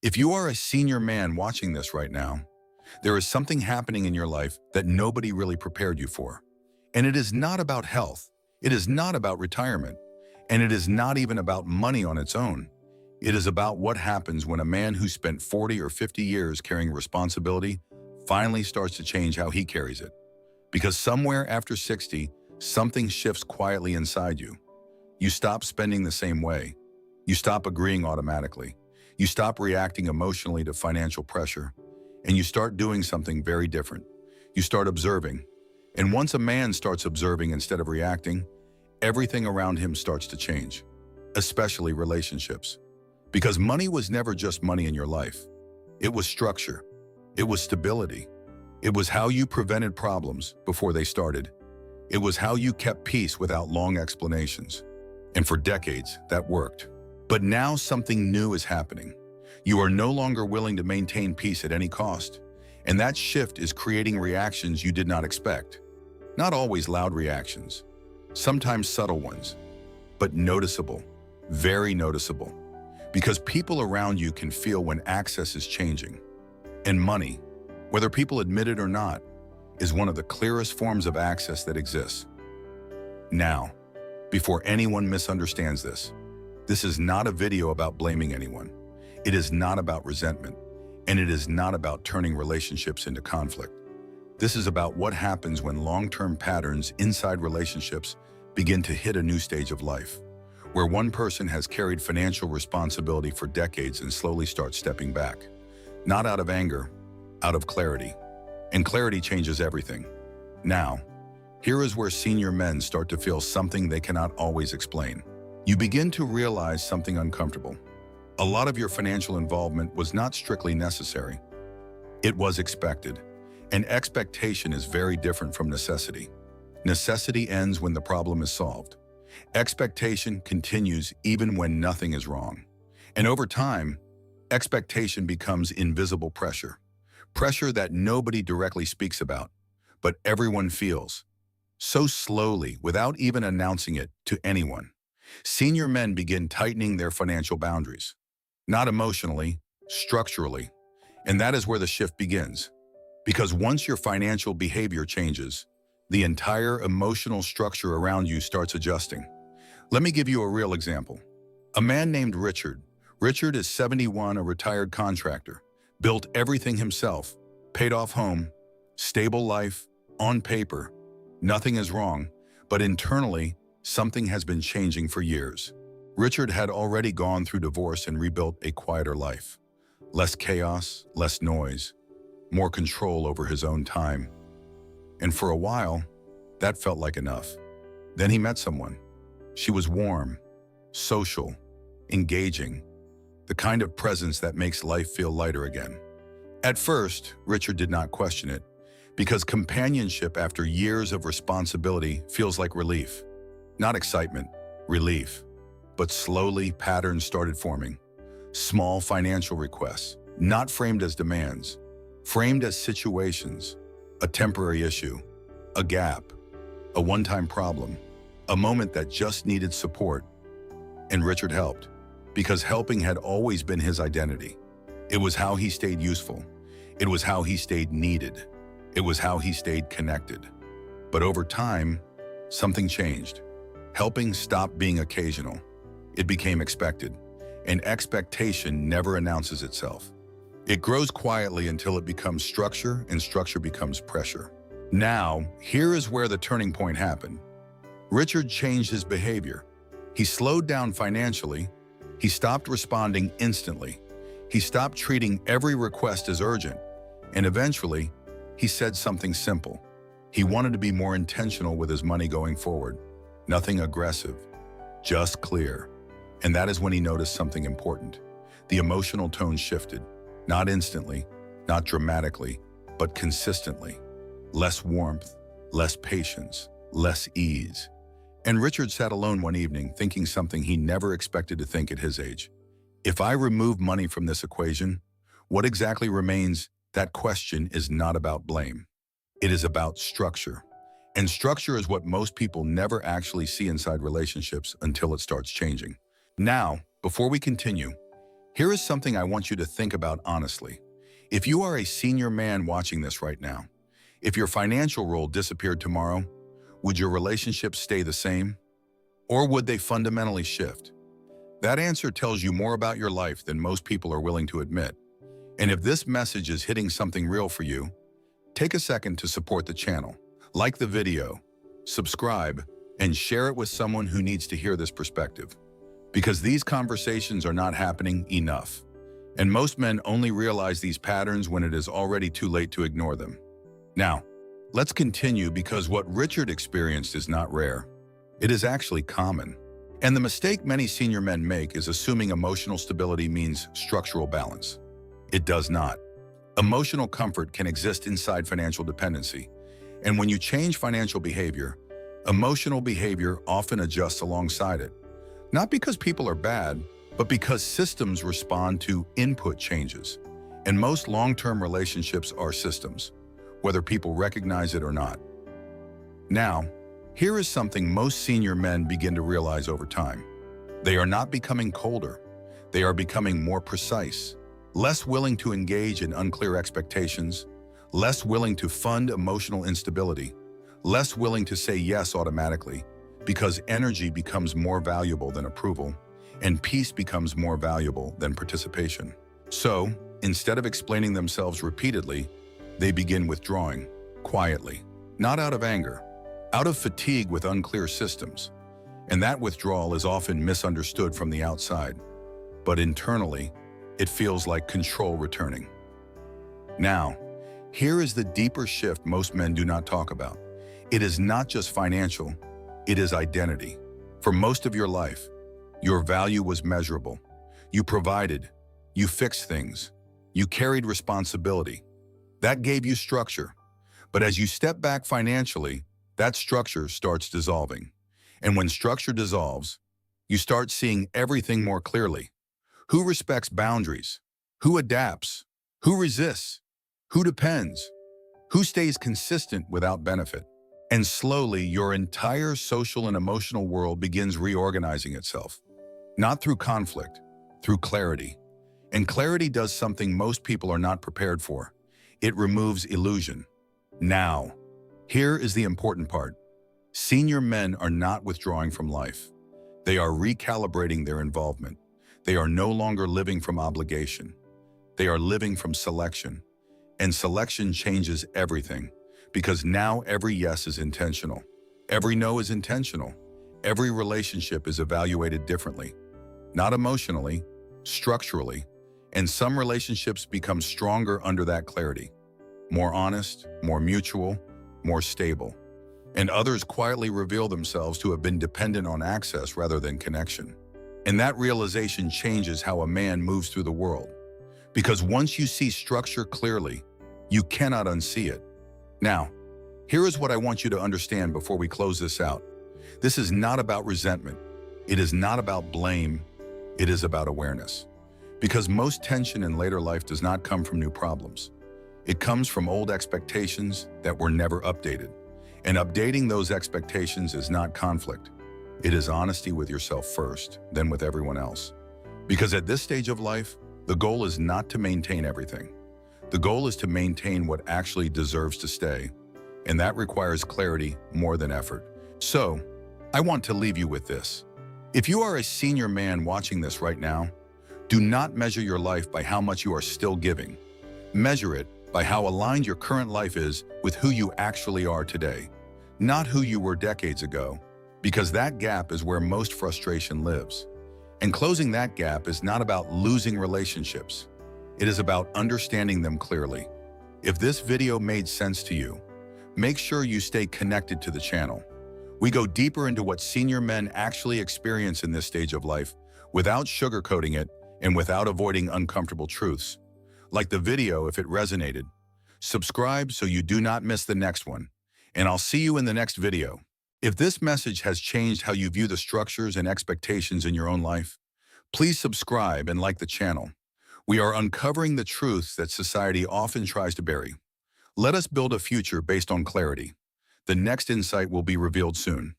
If you are a senior man watching this right now, there is something happening in your life that nobody really prepared you for. And it is not about health. It is not about retirement. And it is not even about money on its own. It is about what happens when a man who spent 40 or 50 years carrying responsibility finally starts to change how he carries it. Because somewhere after 60, something shifts quietly inside you. You stop spending the same way. You stop agreeing automatically. You stop reacting emotionally to financial pressure. And you start doing something very different. You start observing. And once a man starts observing instead of reacting, everything around him starts to change, especially relationships. Because money was never just money in your life. It was structure. It was stability. It was how you prevented problems before they started. It was how you kept peace without long explanations. And for decades, that worked. But now something new is happening. You are no longer willing to maintain peace at any cost. And that shift is creating reactions you did not expect. Not always loud reactions. Sometimes subtle ones. But noticeable. Very noticeable. Because people around you can feel when access is changing. And money, whether people admit it or not, is one of the clearest forms of access that exists. Now, before anyone misunderstands this is not a video about blaming anyone. It is not about resentment, and it is not about turning relationships into conflict. This is about what happens when long-term patterns inside relationships begin to hit a new stage of life, where one person has carried financial responsibility for decades and slowly starts stepping back. Not out of anger, out of clarity. And clarity changes everything. Now, here is where senior men start to feel something they cannot always explain. You begin to realize something uncomfortable. A lot of your financial involvement was not strictly necessary. It was expected. And expectation is very different from necessity. Necessity ends when the problem is solved. Expectation continues even when nothing is wrong. And over time, expectation becomes invisible pressure. Pressure that nobody directly speaks about, but everyone feels. So slowly, without even announcing it to anyone. Senior men begin tightening their financial boundaries. Not emotionally, structurally. And that is where the shift begins. Because once your financial behavior changes, the entire emotional structure around you starts adjusting. Let me give you a real example. A man named Richard. Richard is 71, a retired contractor. Built everything himself, paid off home, stable life, on paper. Nothing is wrong, but internally, something has been changing for years. Richard had already gone through divorce and rebuilt a quieter life. Less chaos, less noise, more control over his own time. And for a while, that felt like enough. Then he met someone. She was warm, social, engaging, the kind of presence that makes life feel lighter again. At first, Richard did not question it, because companionship after years of responsibility feels like relief. Not excitement, relief. But slowly, patterns started forming. Small financial requests, not framed as demands, framed as situations, a temporary issue, a gap, a one-time problem, a moment that just needed support. And Richard helped, because helping had always been his identity. It was how he stayed useful. It was how he stayed needed. It was how he stayed connected. But over time, something changed. Helping stopped being occasional. It became expected. And expectation never announces itself. It grows quietly until it becomes structure, and structure becomes pressure. Now, here is where the turning point happened. Richard changed his behavior. He slowed down financially. He stopped responding instantly. He stopped treating every request as urgent. And eventually, he said something simple. He wanted to be more intentional with his money going forward. Nothing aggressive, just clear. And that is when he noticed something important. The emotional tone shifted, not instantly, not dramatically, but consistently. Less warmth, less patience, less ease. And Richard sat alone one evening thinking something he never expected to think at his age. If I remove money from this equation, what exactly remains? That question is not about blame. It is about structure. And structure is what most people never actually see inside relationships until it starts changing. Now, before we continue, Here is something I want you to think about honestly. If you are a senior man watching this right now, if your financial role disappeared tomorrow, would your relationships stay the same? Or would they fundamentally shift? That answer tells you more about your life than most people are willing to admit. And if this message is hitting something real for you, take a second to support the channel. Like the video, subscribe, and share it with someone who needs to hear this perspective. Because these conversations are not happening enough. And most men only realize these patterns when it is already too late to ignore them. Now, let's continue because what Richard experienced is not rare. It is actually common. And the mistake many senior men make is assuming emotional stability means structural balance. It does not. Emotional comfort can exist inside financial dependency. And when you change financial behavior, emotional behavior often adjusts alongside it. Not because people are bad, but because systems respond to input changes. And most long-term relationships are systems, whether people recognize it or not. Now, here is something most senior men begin to realize over time. They are not becoming colder. They are becoming more precise, less willing to engage in unclear expectations, less willing to fund emotional instability, less willing to say yes automatically, because energy becomes more valuable than approval, and peace becomes more valuable than participation. So, instead of explaining themselves repeatedly, they begin withdrawing, quietly, not out of anger, out of fatigue with unclear systems. And that withdrawal is often misunderstood from the outside. But internally, it feels like control returning. Now, here is the deeper shift most men do not talk about. It is not just financial, it is identity. For most of your life, your value was measurable. You provided, you fixed things, you carried responsibility. That gave you structure. But as you step back financially, that structure starts dissolving. And when structure dissolves, you start seeing everything more clearly. Who respects boundaries? Who adapts? Who resists? Who depends? Who stays consistent without benefit? And slowly, your entire social and emotional world begins reorganizing itself. Not through conflict, through clarity. And clarity does something most people are not prepared for. It removes illusion. Now, here is the important part. Senior men are not withdrawing from life. They are recalibrating their involvement. They are no longer living from obligation. They are living from selection. And selection changes everything, because now every yes is intentional. Every no is intentional. Every relationship is evaluated differently. Not emotionally, structurally. And some relationships become stronger under that clarity. More honest, more mutual, more stable. And others quietly reveal themselves to have been dependent on access rather than connection. And that realization changes how a man moves through the world. Because once you see structure clearly, you cannot unsee it. Now, here is what I want you to understand before we close this out. This is not about resentment. It is not about blame. It is about awareness. Because most tension in later life does not come from new problems. It comes from old expectations that were never updated. And updating those expectations is not conflict. It is honesty with yourself first, then with everyone else. Because at this stage of life, the goal is not to maintain everything. The goal is to maintain what actually deserves to stay. And that requires clarity more than effort. So, I want to leave you with this. If you are a senior man watching this right now, do not measure your life by how much you are still giving. Measure it by how aligned your current life is with who you actually are today, not who you were decades ago, because that gap is where most frustration lives. And closing that gap is not about losing relationships. It is about understanding them clearly. If this video made sense to you, make sure you stay connected to the channel. We go deeper into what senior men actually experience in this stage of life without sugarcoating it and without avoiding uncomfortable truths. Like the video if it resonated. Subscribe so you do not miss the next one. And I'll see you in the next video. If this message has changed how you view the structures and expectations in your own life, please subscribe and like the channel. We are uncovering the truths that society often tries to bury. Let us build a future based on clarity. The next insight will be revealed soon.